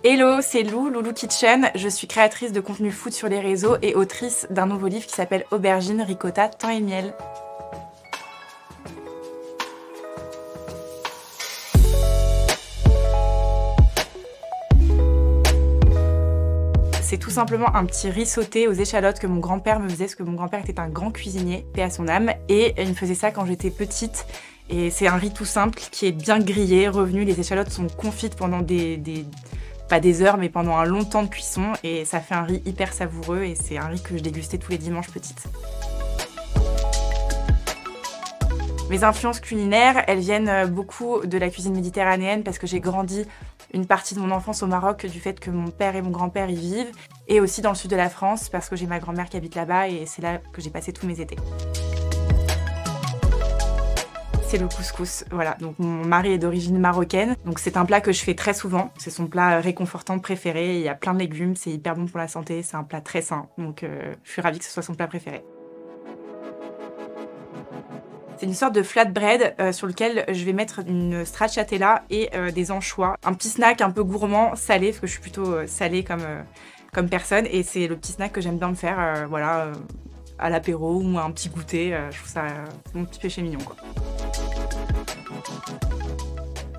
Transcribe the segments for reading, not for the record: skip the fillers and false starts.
Hello, c'est Lou, Loulou Kitchen. Je suis créatrice de contenu food sur les réseaux et autrice d'un nouveau livre qui s'appelle Aubergine, ricotta, thym et miel. C'est tout simplement un petit riz sauté aux échalotes que mon grand-père me faisait, parce que mon grand-père était un grand cuisinier, paix à son âme, et il me faisait ça quand j'étais petite. Et c'est un riz tout simple qui est bien grillé, revenu, les échalotes sont confites pendant pas des heures, mais pendant un long temps de cuisson, et ça fait un riz hyper savoureux, et c'est un riz que je dégustais tous les dimanches petite. Mes influences culinaires, elles viennent beaucoup de la cuisine méditerranéenne parce que j'ai grandi une partie de mon enfance au Maroc du fait que mon père et mon grand-père y vivent, et aussi dans le sud de la France parce que j'ai ma grand-mère qui habite là-bas et c'est là que j'ai passé tous mes étés. C'est le couscous, voilà. Donc mon mari est d'origine marocaine, donc c'est un plat que je fais très souvent. C'est son plat réconfortant préféré, il y a plein de légumes, c'est hyper bon pour la santé, c'est un plat très sain, donc je suis ravie que ce soit son plat préféré. C'est une sorte de flatbread sur lequel je vais mettre une stracciatella et des anchois. Un petit snack un peu gourmand, salé, parce que je suis plutôt salée comme personne. Et c'est le petit snack que j'aime bien me faire voilà, à l'apéro ou un petit goûter. Je trouve ça mon petit péché mignon, quoi.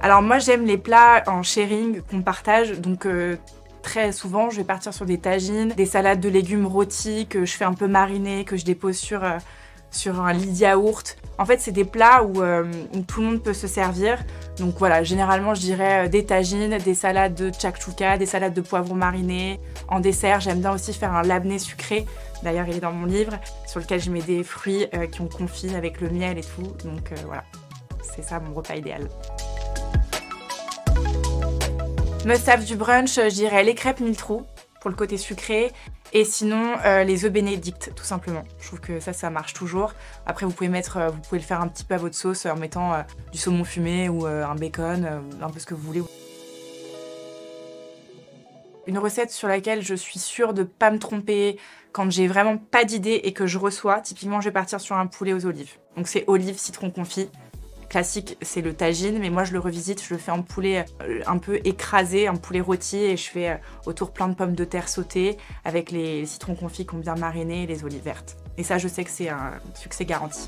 Alors moi, j'aime les plats en sharing qu'on partage. Donc très souvent, je vais partir sur des tagines, des salades de légumes rôtis que je fais un peu mariner, que je dépose sur un lit de yaourt. En fait, c'est des plats où tout le monde peut se servir. Donc voilà, généralement, je dirais des tagines, des salades de tchakchouka, des salades de poivrons marinés. En dessert, j'aime bien aussi faire un labné sucré. D'ailleurs, il est dans mon livre, sur lequel je mets des fruits qui ont confit avec le miel et tout. Donc voilà, c'est ça mon repas idéal. Must-have du brunch, je dirais les crêpes mille trous pour le côté sucré, et sinon les œufs bénédicts tout simplement. Je trouve que ça marche toujours. Après vous pouvez le faire un petit peu à votre sauce en mettant du saumon fumé ou un bacon, un peu ce que vous voulez. Une recette sur laquelle je suis sûre de ne pas me tromper quand j'ai vraiment pas d'idée et que je reçois, typiquement je vais partir sur un poulet aux olives. Donc c'est olives, citron confit. Classique, c'est le tagine, mais moi je le revisite, je le fais en poulet un peu écrasé, en poulet rôti, et je fais autour plein de pommes de terre sautées avec les citrons confits qui ont bien mariné et les olives vertes. Et ça, je sais que c'est un succès garanti.